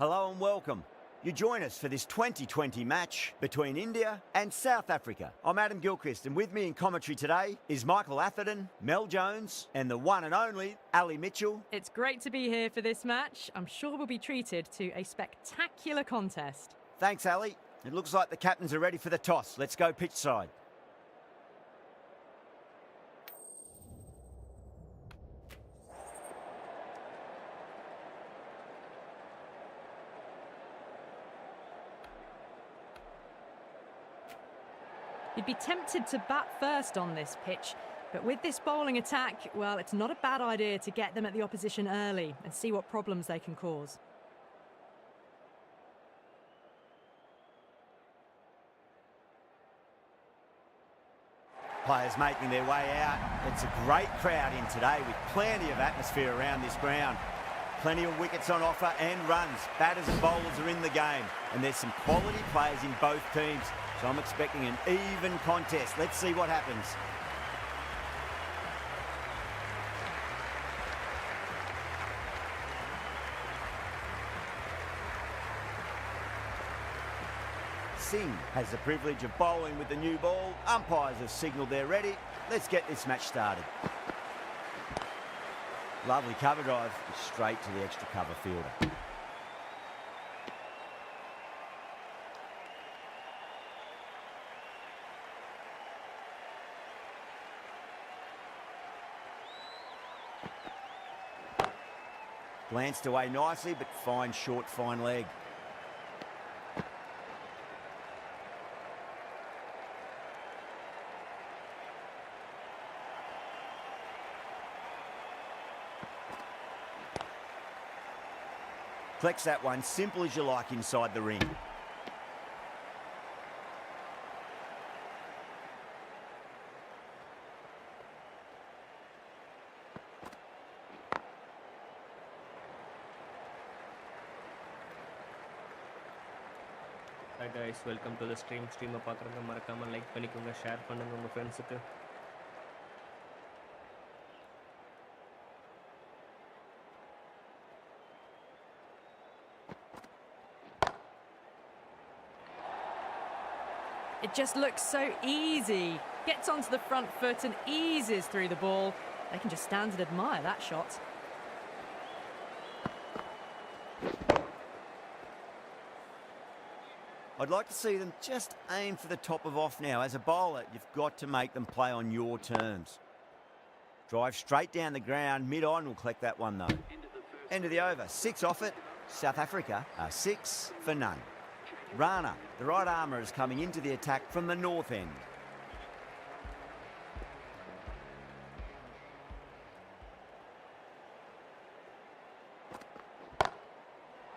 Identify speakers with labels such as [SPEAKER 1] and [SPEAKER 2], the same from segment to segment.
[SPEAKER 1] Hello and welcome. You join us for this 2020 match between India and South Africa. I'm Adam Gilchrist, and with me in commentary today is Michael Atherton, Mel Jones, and the one and only Ali Mitchell.
[SPEAKER 2] It's great to be here for this match. I'm sure we'll be treated to a spectacular contest.
[SPEAKER 1] Thanks, Ali. It looks like the captains are ready for the toss. Let's go pitch side.
[SPEAKER 2] You'd be tempted to bat first on this pitch, but with this bowling attack, well, it's not a bad idea to get them at the opposition early and see what problems they can cause.
[SPEAKER 1] Players making their way out. It's a great crowd in today with plenty of atmosphere around this ground. Plenty of wickets on offer and runs. Batters and bowlers are in the game, and there's some quality players in both teams. So I'm expecting an even contest. Let's see what happens. Singh has the privilege of bowling with the new ball. Umpires have signalled they're ready. Let's get this match started. Lovely cover drive, straight to the extra cover fielder. Glanced away nicely, but fine short, fine leg. Flex that one, simple as you like inside the ring.
[SPEAKER 3] Hi guys, welcome to the stream. Stream பார்க்கறவங்க மறக்காம like பண்ணிக்கோங்க, share பண்ணுங்க உங்க ஃப்ரெண்ட்ஸ்க்கு.
[SPEAKER 2] It just looks so easy. Gets onto the front foot and eases through the ball. They can just stand and admire that shot.
[SPEAKER 1] I'd like to see them just aim for the top of off now. As a bowler, you've got to make them play on your terms. Drive straight down the ground. Mid-on will collect that one, though. End of the over. 6 off it. South Africa are 6 for none. Rana, the right armour, is coming into the attack from the north end.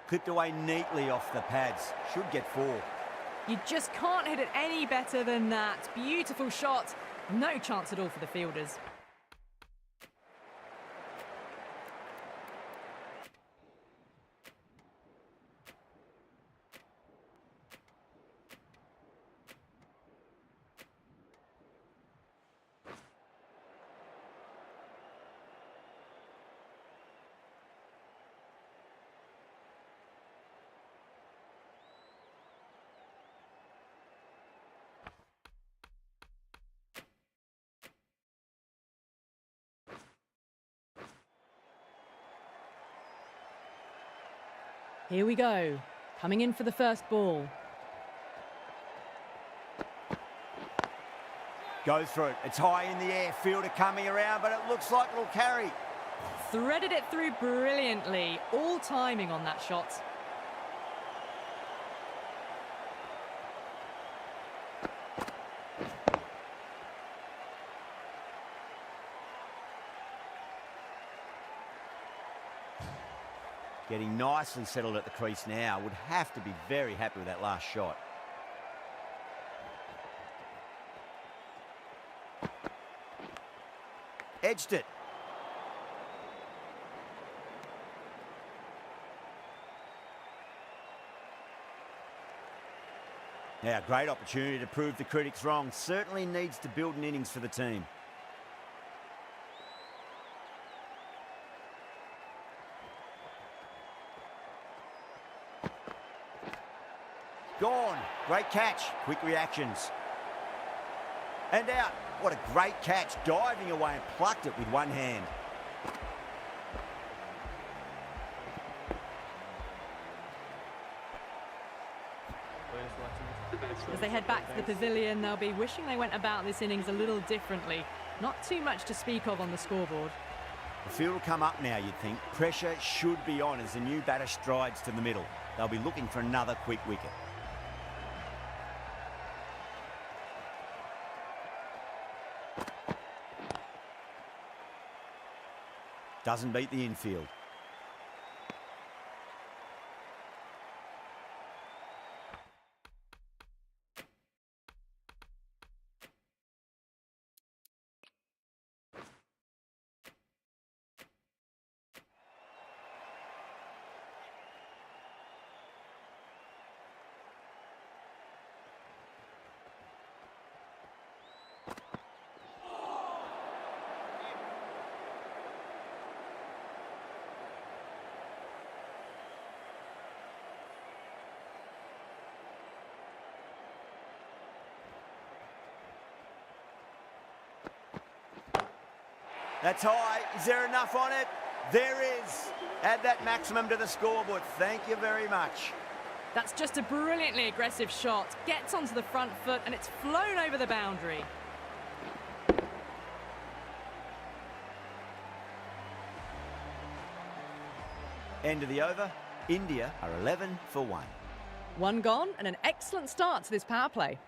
[SPEAKER 1] Clipped away neatly off the pads. Should get 4.
[SPEAKER 2] You just can't hit it any better than that. Beautiful shot. No chance at all for the fielders. Here we go. Coming in for the first ball.
[SPEAKER 1] Goes through it. It's high in the air. Fielder coming around, but it looks like it'll carry.
[SPEAKER 2] Threaded it through brilliantly. All timing on that shot.
[SPEAKER 1] Getting nicely settled at the crease now. Would have to be very happy with that last shot. Edged it. Now, great opportunity to prove the critics wrong. Certainly needs to build an innings for the team. Gone. Great catch. Quick reactions. And out. What a great catch. Diving away and plucked it with one hand.
[SPEAKER 2] As they head back to the pavilion, they'll be wishing they went about this innings a little differently. Not too much to speak of on the scoreboard.
[SPEAKER 1] The field will come up now, you'd think. Pressure should be on as the new batter strides to the middle. They'll be looking for another quick wicket. Doesn't beat the infield. That's high. Is there enough on it? There is. Add that maximum to the scoreboard. Thank you very much.
[SPEAKER 2] That's just a brilliantly aggressive shot. Gets onto the front foot and it's flown over the boundary.
[SPEAKER 1] End of the over. India are 11 for 1.
[SPEAKER 2] One gone and an excellent start to this power play.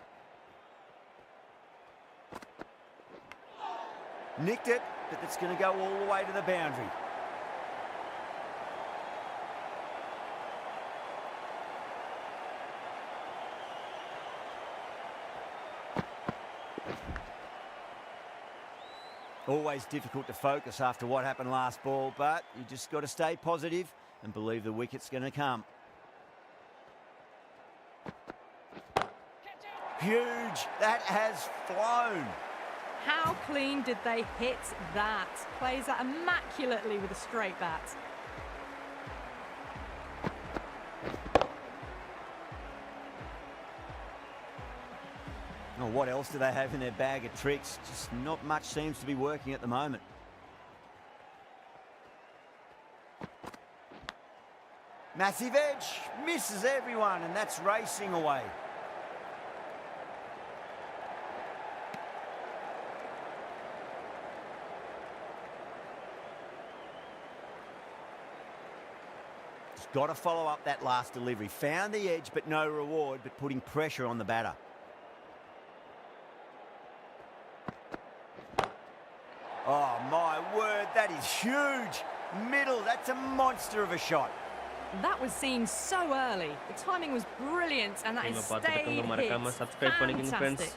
[SPEAKER 1] Nicked it, but it's going to go all the way to the boundary. Always difficult to focus after what happened last ball, but you just got to stay positive and believe the wicket's going to come. Huge. That has flown.
[SPEAKER 2] How clean did they hit that? Plays that immaculately with a straight bat.
[SPEAKER 1] Oh, what else do they have in their bag of tricks? Just not much seems to be working at the moment. Massive edge. Misses everyone, and that's racing away. Got to follow up that last delivery. Found the edge, but no reward, but putting pressure on the batter. Oh, my word, that is huge. Middle, that's a monster of a shot.
[SPEAKER 2] That was seen so early. The timing was brilliant, and that is stayed hit. Fantastic.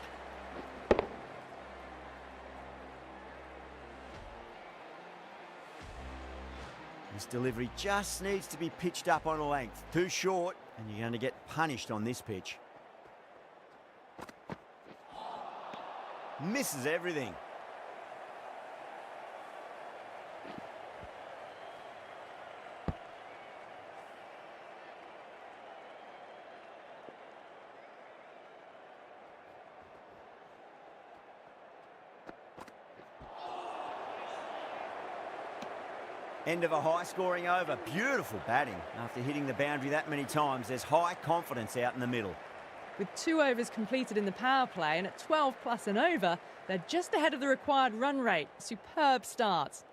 [SPEAKER 1] This delivery just needs to be pitched up on a length. Too short, and you're going to get punished on this pitch. Misses everything. End of a high-scoring over. Beautiful batting. After hitting the boundary that many times, there's high confidence out in the middle.
[SPEAKER 2] With 2 overs completed in the power play and at 12 plus an over, they're just ahead of the required run rate. Superb start.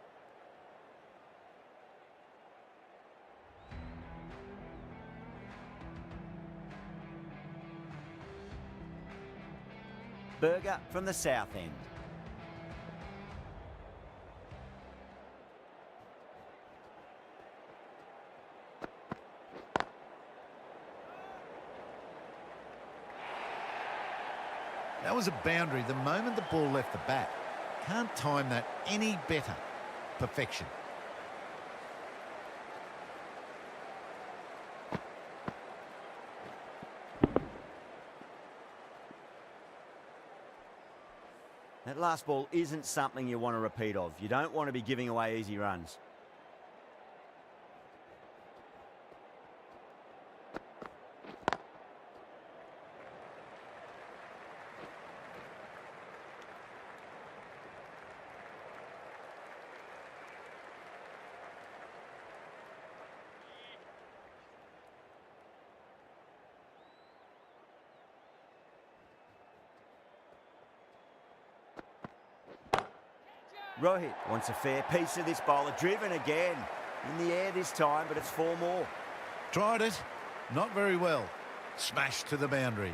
[SPEAKER 1] Berger from the south end.
[SPEAKER 4] That was a boundary the moment the ball left the bat. Can't time that any better. Perfection.
[SPEAKER 1] That last ball isn't something you want to repeat of. You don't want to be giving away easy runs. Rohit wants a fair piece of this bowler. Driven again. In the air this time, but it's 4 more.
[SPEAKER 4] Tried it. Not very well. Smashed to the boundary.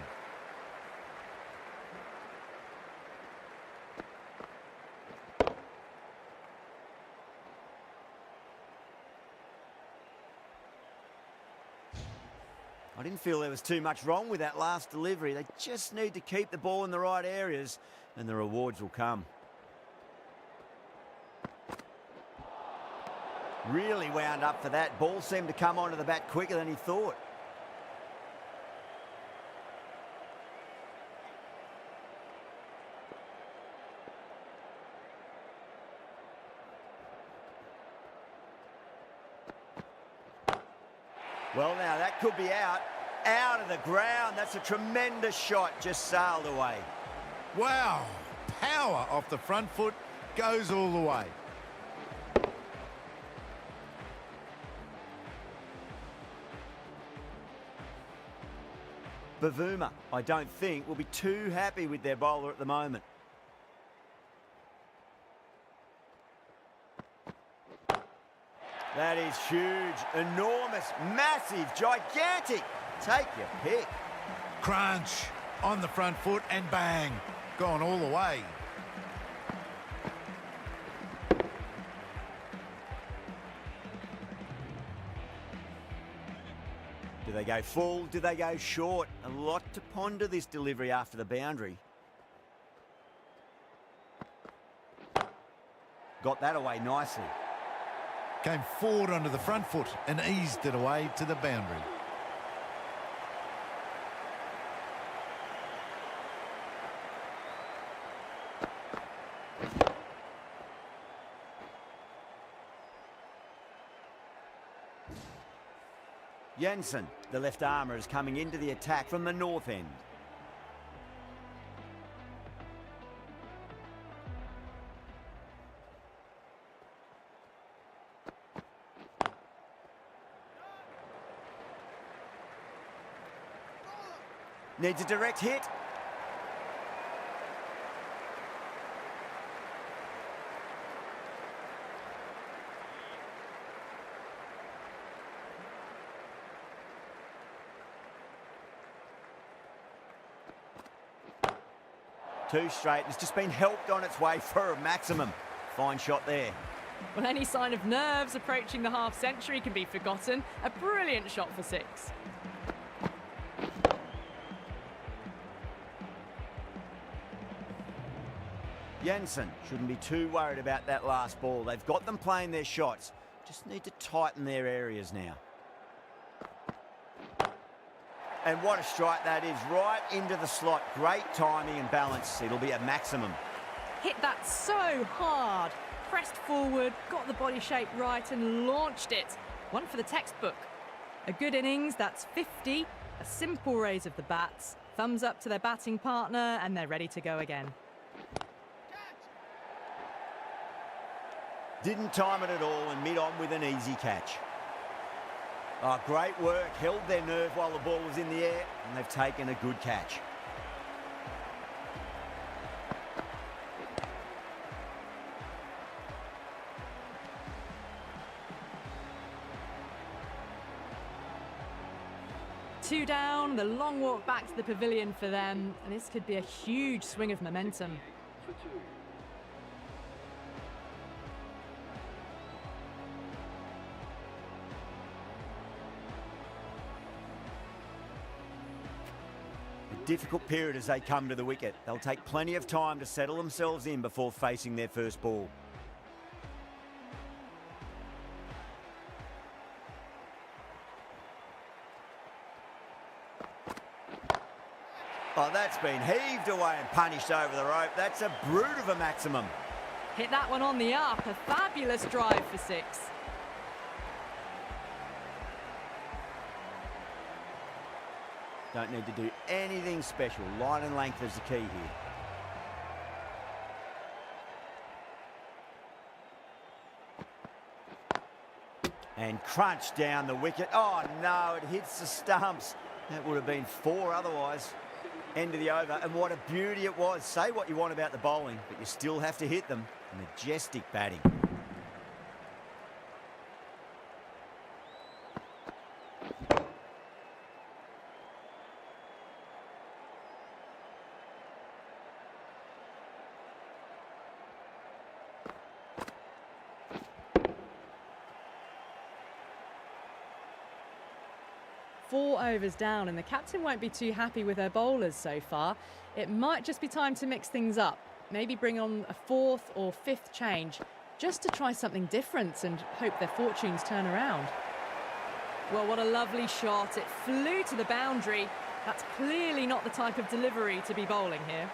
[SPEAKER 1] I didn't feel there was too much wrong with that last delivery. They just need to keep the ball in the right areas and the rewards will come. Really wound up for that. Ball seemed to come onto the bat quicker than he thought. Well, now that could be out of the ground. That's a tremendous shot, just sailed away.
[SPEAKER 4] Wow, power off the front foot, goes all the way.
[SPEAKER 1] Bavuma, I don't think, will be too happy with their bowler at the moment. That is huge, enormous, massive, gigantic. Take your pick.
[SPEAKER 4] Crunch on the front foot and bang, gone all the way.
[SPEAKER 1] Do they go full? Do they go short? A lot to ponder this delivery after the boundary. Got that away nicely.
[SPEAKER 4] Came forward onto the front foot and eased it away to the boundary.
[SPEAKER 1] Jensen, the left armour, is coming into the attack from the north end. Needs a direct hit. Two straight. It's just been helped on its way for a maximum. Fine shot there.
[SPEAKER 2] Well, any sign of nerves approaching the half-century can be forgotten. A brilliant shot for 6.
[SPEAKER 1] Jensen shouldn't be too worried about that last ball. They've got them playing their shots. Just need to tighten their areas now. And what a strike that is, right into the slot. Great timing and balance. It'll be a maximum.
[SPEAKER 2] Hit that so hard. Pressed forward, got the body shape right and launched it. One for the textbook. A good innings, that's 50. A simple raise of the bats. Thumbs up to their batting partner and they're ready to go again.
[SPEAKER 1] Didn't time it at all and mid-on with an easy catch. Oh, great work. Held their nerve while the ball was in the air and they've taken a good catch.
[SPEAKER 2] Two down, the long walk back to the pavilion for them, and this could be a huge swing of momentum.
[SPEAKER 1] Difficult period as they come to the wicket. They'll take plenty of time to settle themselves in before facing their first ball. Oh, that's been heaved away and punished over the rope. That's a brute of a maximum.
[SPEAKER 2] Hit that one on the up. A fabulous drive for 6.
[SPEAKER 1] Don't need to do anything special. Line and length is the key here. And crunch down the wicket. Oh no, it hits the stumps. That would have been 4 otherwise. End of the over, and what a beauty it was. Say what you want about the bowling, but you still have to hit them. Majestic batting.
[SPEAKER 2] Four overs down, and the captain won't be too happy with her bowlers so far. It might just be time to mix things up. Maybe bring on a fourth or fifth change, just to try something different and hope their fortunes turn around. Well, what a lovely shot. It flew to the boundary. That's clearly not the type of delivery to be bowling here.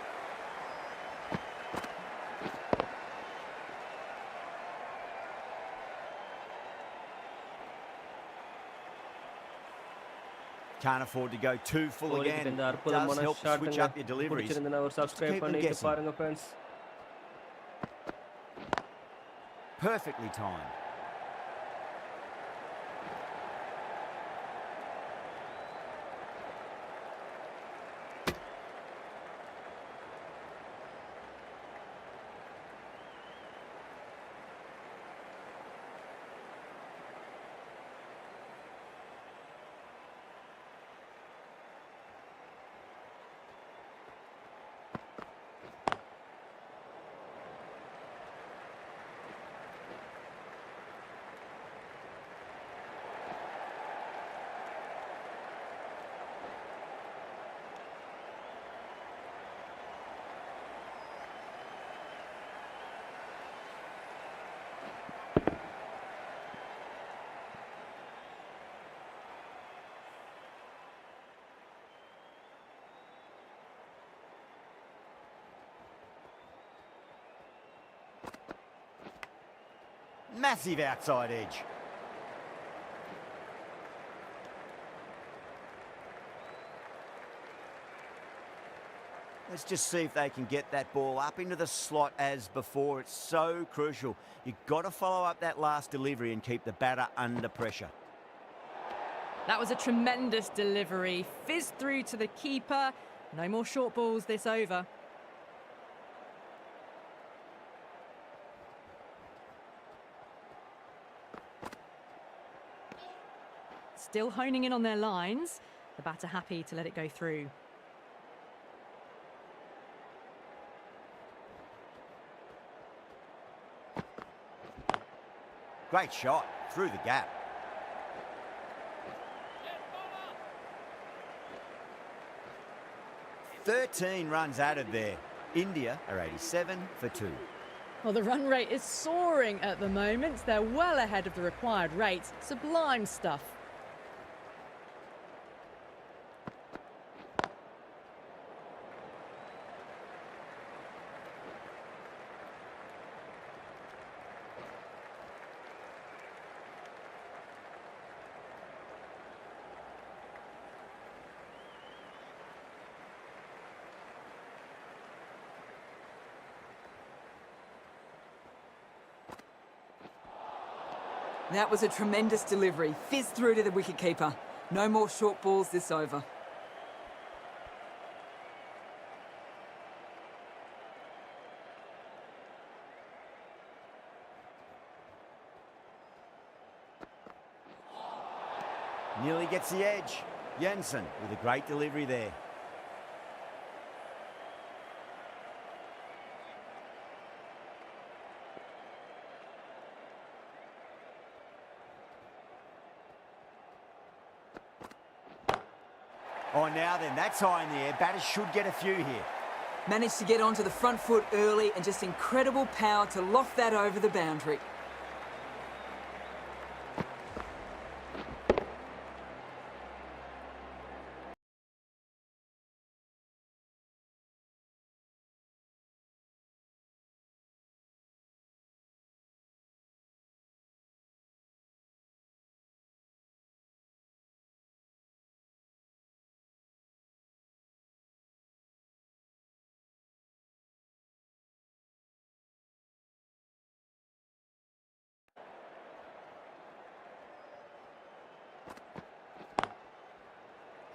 [SPEAKER 1] Can't afford to go too full
[SPEAKER 3] கோலிக்கு
[SPEAKER 1] again.
[SPEAKER 3] இந்த
[SPEAKER 1] It does
[SPEAKER 3] அற்புதமான
[SPEAKER 1] help switch
[SPEAKER 3] ஷாட்டுங்க
[SPEAKER 1] up your deliveries.
[SPEAKER 3] பிடிச்சிருந்தா ஒரு
[SPEAKER 1] Just
[SPEAKER 3] subscribe
[SPEAKER 1] keep them
[SPEAKER 3] பண்ணிட்டு
[SPEAKER 1] guessing.
[SPEAKER 3] பாருங்க friends.
[SPEAKER 1] Perfectly timed. Massive outside edge. Let's just see if they can get that ball up into the slot as before. It's so crucial. You've got to follow up that last delivery and keep the batter under pressure.
[SPEAKER 2] That was a tremendous delivery. Fizzed through to the keeper. No more short balls this over. Still honing in on their lines. The batter happy to let it go through.
[SPEAKER 1] Great shot through the gap. "13 runs added there. India are 87 for 2.
[SPEAKER 2] Well, the run rate is soaring at the moment. They're well ahead of the required rate. Sublime stuff.
[SPEAKER 5] That was a tremendous delivery. Fizzed through to the wicketkeeper. No more short balls this over.
[SPEAKER 1] Nearly gets the edge. Jensen with a great delivery there. Oh, now then, that's high in the air. Batters should get a few here.
[SPEAKER 5] Managed to get onto the front foot early and just incredible power to loft that over the boundary.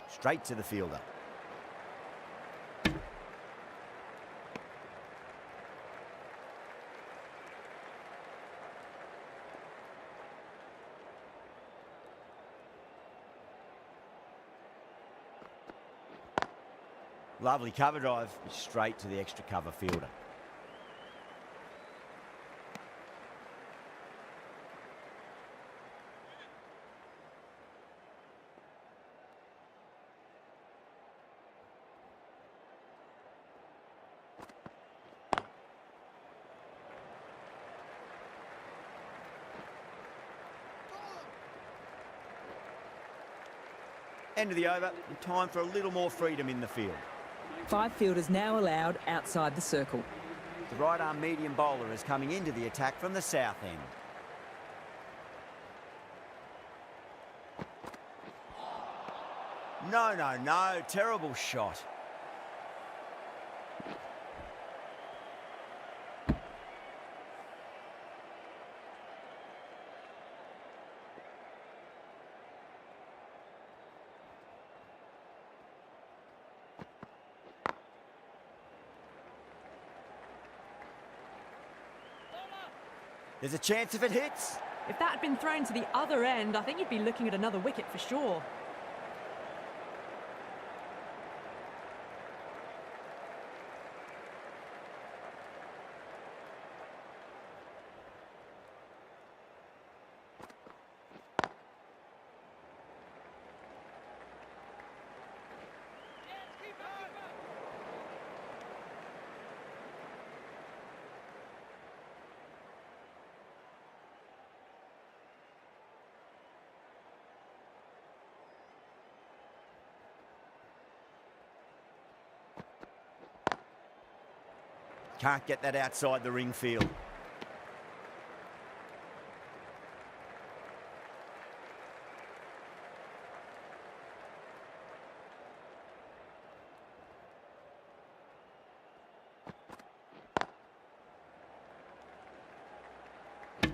[SPEAKER 1] Straight to the fielder. Lovely cover drive, straight to the extra cover fielder. End of the over, and time for a little more freedom in the field.
[SPEAKER 5] 5 fielders now allowed outside the circle.
[SPEAKER 1] The right-arm medium bowler is coming into the attack from the south end. No, terrible shot. There's a chance if it hits.
[SPEAKER 2] If that had been thrown to the other end, I think you'd be looking at another wicket for sure.
[SPEAKER 1] Can't get that outside the ring field.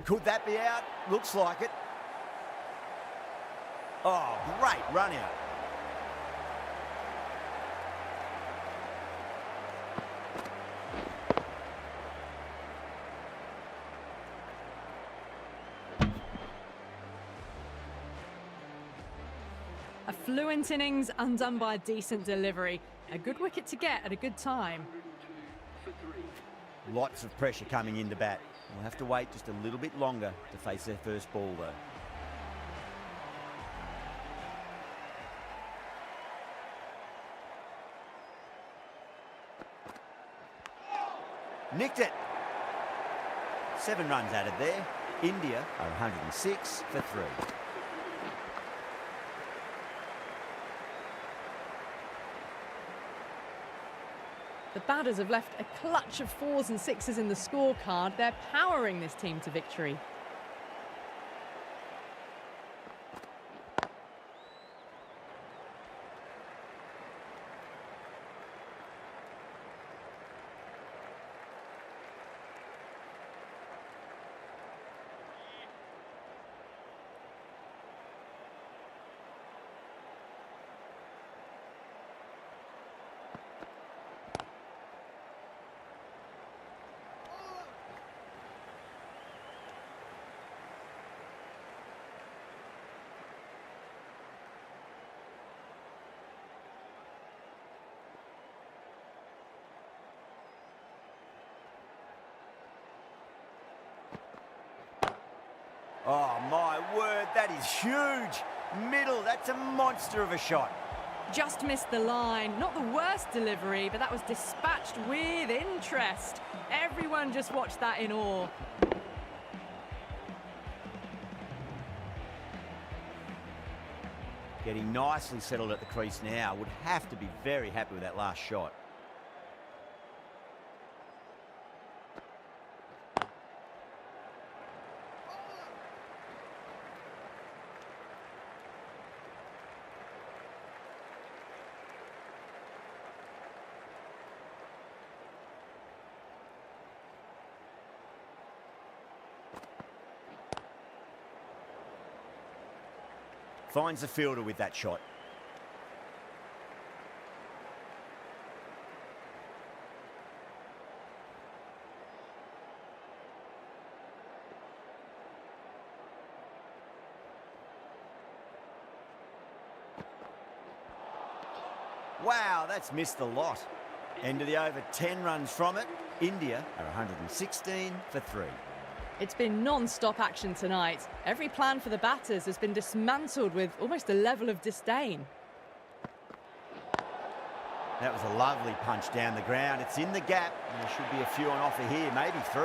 [SPEAKER 1] Could that be out? Looks like it. Oh, great run out.
[SPEAKER 2] A fluent innings undone by a decent delivery. A good wicket to get at a good time.
[SPEAKER 1] Lots of pressure coming into bat. We'll have to wait just a little bit longer to face their first ball though. Nicked it. 7 runs added there. India are 106 for 3.
[SPEAKER 2] The batters have left a clutch of 4s and 6s in the scorecard. They're powering this team to victory.
[SPEAKER 1] Oh, my word, that is huge. Middle, that's a monster of a shot.
[SPEAKER 2] Just missed the line. Not the worst delivery, but that was dispatched with interest. Everyone just watched that in awe.
[SPEAKER 1] Getting nicely settled at the crease now. Would have to be very happy with that last shot. Finds the fielder with that shot. Wow, that's missed the lot. End of the over, 10 runs from it. India are 116 for 3.
[SPEAKER 2] It's been non-stop action tonight. Every plan for the batters has been dismantled with almost a level of disdain.
[SPEAKER 1] That was a lovely punch down the ground. It's in the gap, and there should be a few on offer here, maybe 3.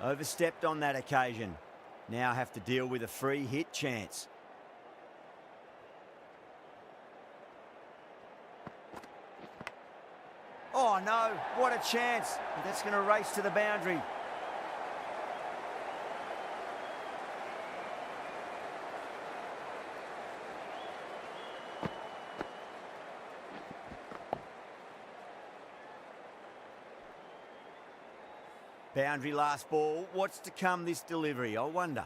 [SPEAKER 1] Overstepped on that occasion. Now have to deal with a free hit chance. Oh no, what a chance. That's going to race to the boundary. Boundary last ball. What's to come this delivery, I wonder.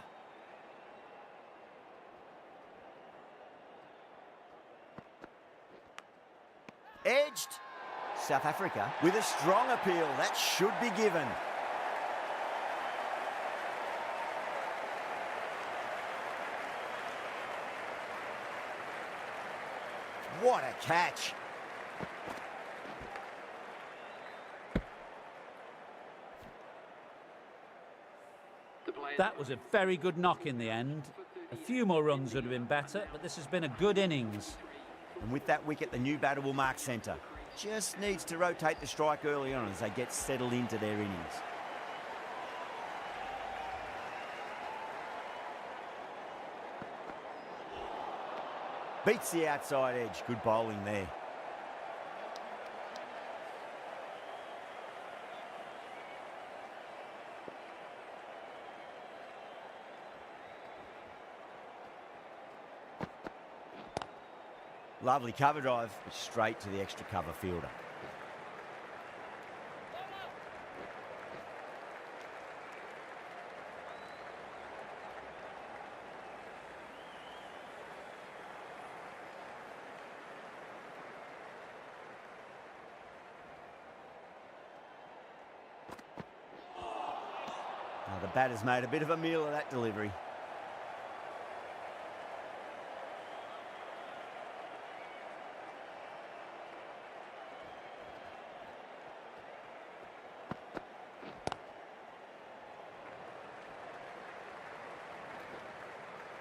[SPEAKER 1] Edged. South Africa with a strong appeal. That should be given. What a catch.
[SPEAKER 6] That was a very good knock in the end. A few more runs would have been better, but this has been a good innings.
[SPEAKER 1] And with that wicket, the new batter will mark centre. Just needs to rotate the strike early on as they get settled into their innings. Beats the outside edge. Good bowling there. Lovely cover drive, straight to the extra cover fielder. Now the batter's made a bit of a meal of that delivery.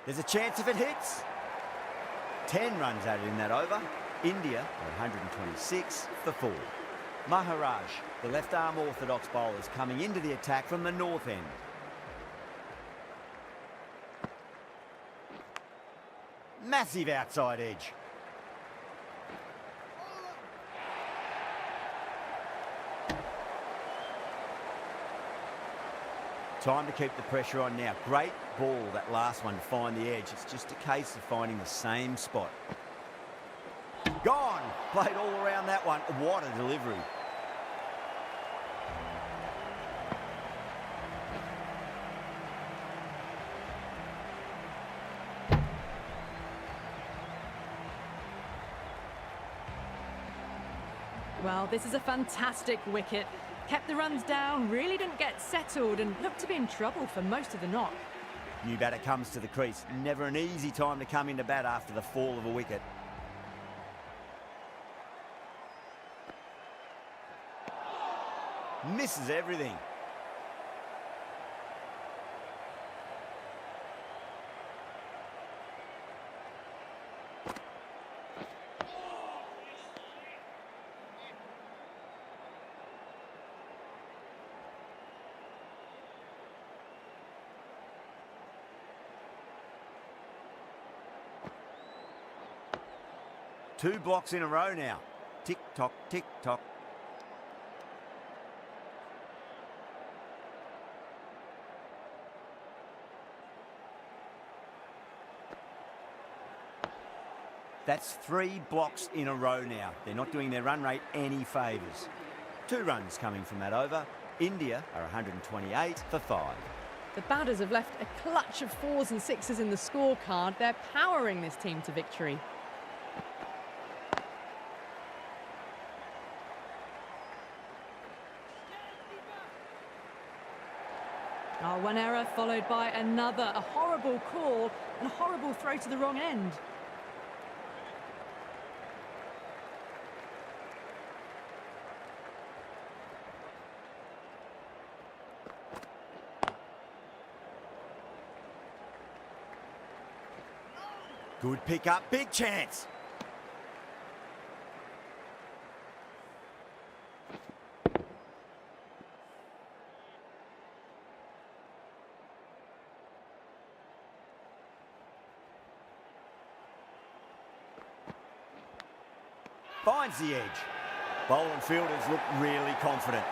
[SPEAKER 1] There's a chance if it hits. 10 runs added in that over. India are 126 for 4. Maharaj, the left-arm orthodox bowlers, coming into the attack from the north end. Massive outside edge. Time to keep the pressure on now. Great ball, that last one, to find the edge. It's just a case of finding the same spot. Gone! Played all around that one. What a delivery.
[SPEAKER 2] Well, this is a fantastic wicket. Kept the runs down, really didn't get settled and looked to be in trouble for most of the knock.
[SPEAKER 1] New batter comes to the crease. Never an easy time to come into bat after the fall of a wicket. Misses everything. Two blocks in a row now. Tick-tock, tick-tock. That's 3 blocks in a row now. They're not doing their run rate any favours. 2 runs coming from that over. India are 128 for 5.
[SPEAKER 2] The batters have left a clutch of 4s and 6s in the scorecard. They're powering this team to victory. One error followed by another. A horrible call and a horrible throw to the wrong end.
[SPEAKER 1] Good pick up, big chance. Finds the edge. Bowling fielders look really confident.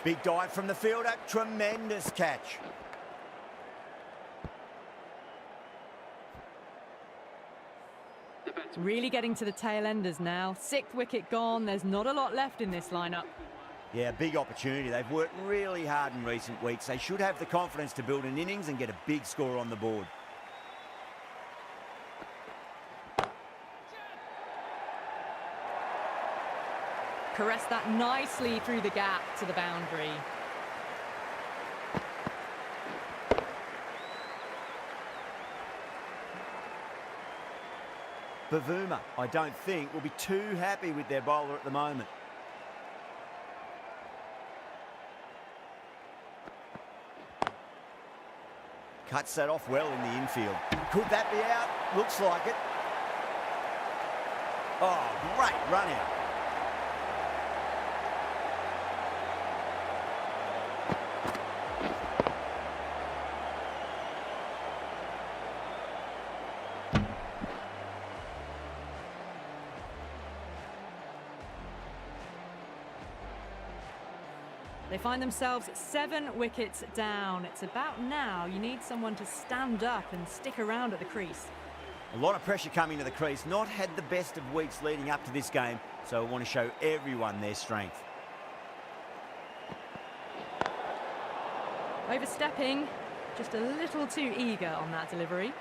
[SPEAKER 1] Big dive from the fielder, tremendous catch.
[SPEAKER 2] Really getting to the tail enders now. 6th wicket gone, there's not a lot left in this lineup.
[SPEAKER 1] Yeah, big opportunity. They've worked really hard in recent weeks. They should have the confidence to build an innings and get a big score on the board.
[SPEAKER 2] Caressed that nicely through the gap to the boundary.
[SPEAKER 1] Bavuma, I don't think, will be too happy with their bowler at the moment. Cuts that off well in the infield. Could that be out? Looks like it. Oh, great run out.
[SPEAKER 2] They find themselves 7 wickets down. It's about now you need someone to stand up and stick around at the crease.
[SPEAKER 1] A lot of pressure coming to the crease. Not had the best of weeks leading up to this game, so I want to show everyone their strength.
[SPEAKER 2] Overstepping, just a little too eager on that delivery.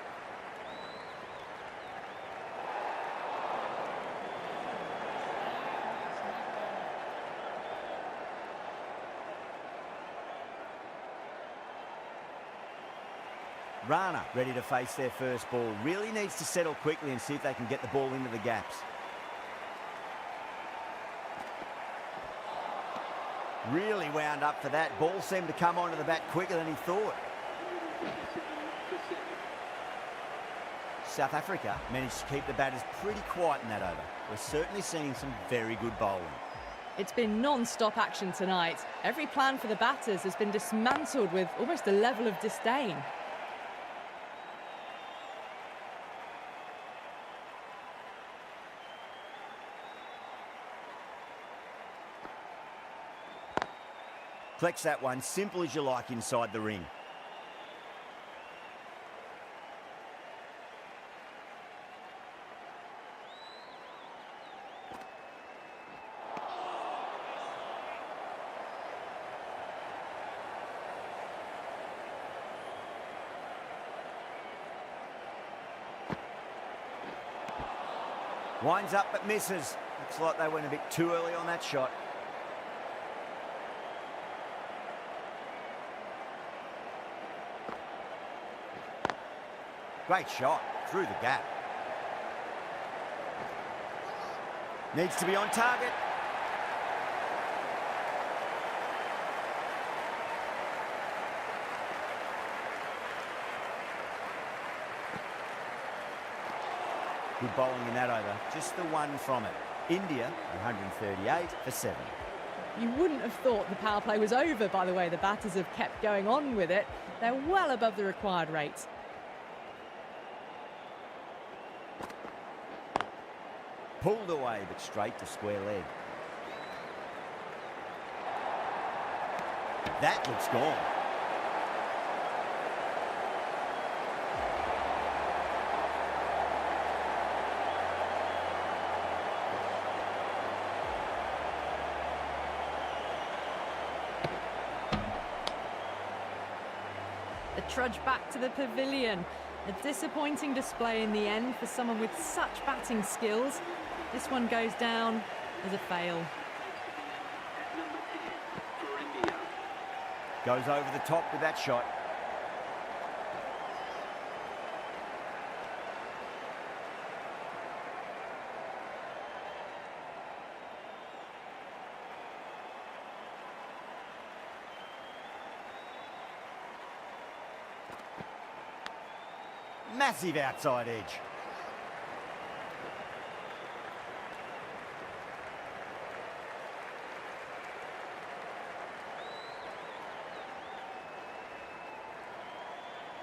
[SPEAKER 1] Rana ready to face their first ball. Really needs to settle quickly and see if they can get the ball into the gaps. Really wound up for that. Ball seemed to come onto the bat quicker than he thought. South Africa managed to keep the batters pretty quiet in that over. We're certainly seeing some very good bowling.
[SPEAKER 2] It's been non-stop action tonight. Every plan for the batters has been dismantled with almost a level of disdain.
[SPEAKER 1] Collects that one, simple as you like, inside the ring. Winds up but misses. Looks like they went a bit too early on that shot. Great shot, through the gap. Needs to be on target. Good bowling in that over, just the one from it. India, 138 for 7.
[SPEAKER 2] You wouldn't have thought the power play was over by the way the batters have kept going on with it. They're well above the required rate.
[SPEAKER 1] Pulled away, but straight to square leg. That looks gone.
[SPEAKER 2] The trudge back to the pavilion. A disappointing display in the end for someone with such batting skills. This one goes down as a fail.
[SPEAKER 1] Goes over the top with that shot. Massive outside edge.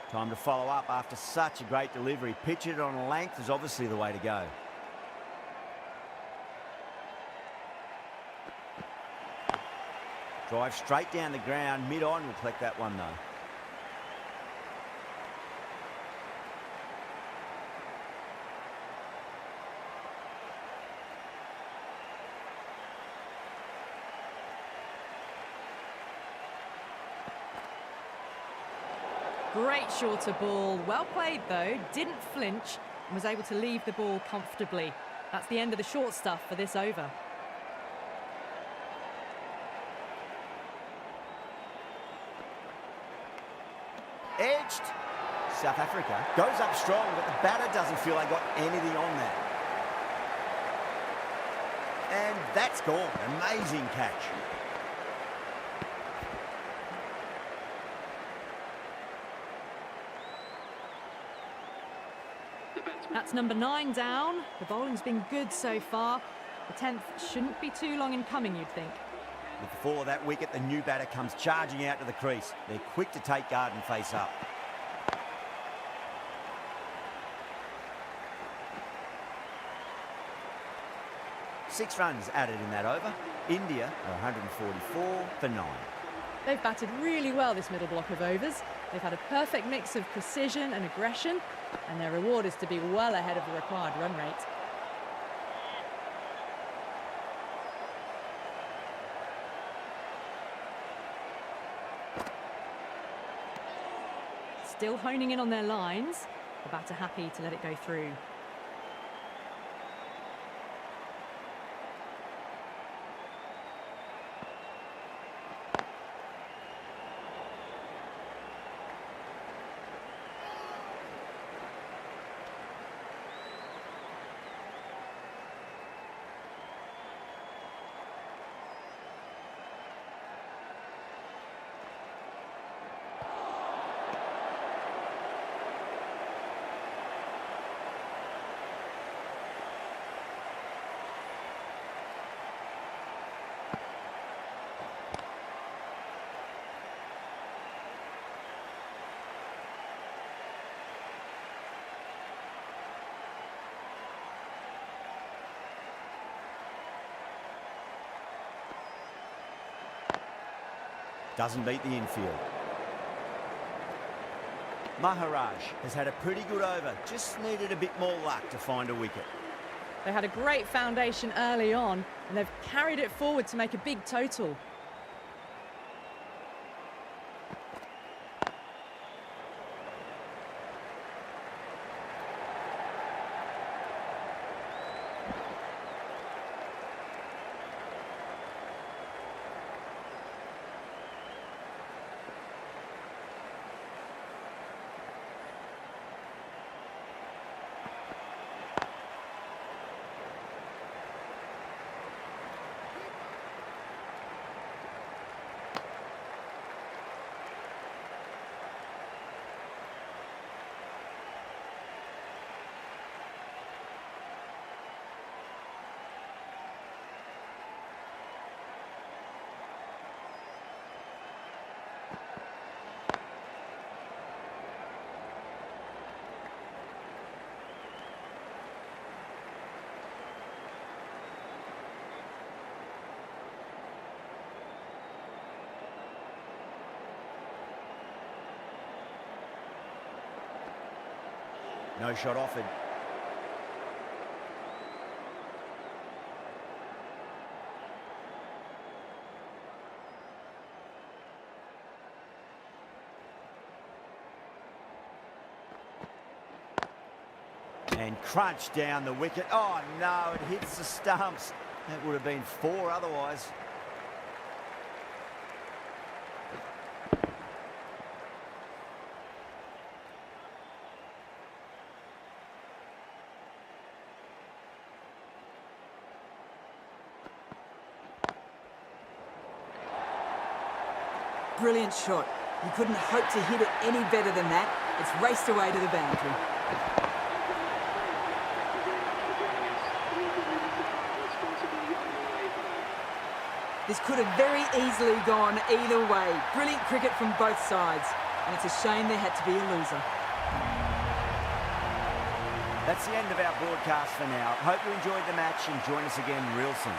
[SPEAKER 1] Time to follow up after such a great delivery. Pitch it on a length is obviously the way to go. Drive straight down the ground. Mid-on will collect that one though.
[SPEAKER 2] Great shorter ball. Well played though. Didn't flinch and was able to leave the ball comfortably. That's the end of the short stuff for this over.
[SPEAKER 1] Edged. South Africa goes up strong, but the batter doesn't feel they got anything on that. And that's gone. Amazing catch.
[SPEAKER 2] That's number 9 down. The bowling's been good so far. The 10th shouldn't be too long in coming, you'd think.
[SPEAKER 1] With the fall of that wicket, the new batter comes charging out to the crease. They're quick to take guard and face up. Six runs added in that over. India are 144 for 9.
[SPEAKER 2] They've batted really well this middle block of overs. They've had a perfect mix of precision and aggression, and their reward is to be well ahead of the required run rate. Still honing in on their lines. The batter happy to let it go through.
[SPEAKER 1] Doesn't beat the infield. Maharaj has had a pretty good over. Just needed a bit more luck to find a wicket.
[SPEAKER 2] They had a great foundation early on, and they've carried it forward to make a big total.
[SPEAKER 1] No shot offered. And crunch down the wicket. Oh, no, it hits the stumps. That would have been 4 otherwise.
[SPEAKER 5] Brilliant shot. You couldn't hope to hit it any better than that. It's raced away to the boundary. This could have very easily gone either way. Brilliant cricket from both sides. And it's a shame there had to be a loser.
[SPEAKER 1] That's the end of our broadcast for now. Hope you enjoyed the match and join us again real soon.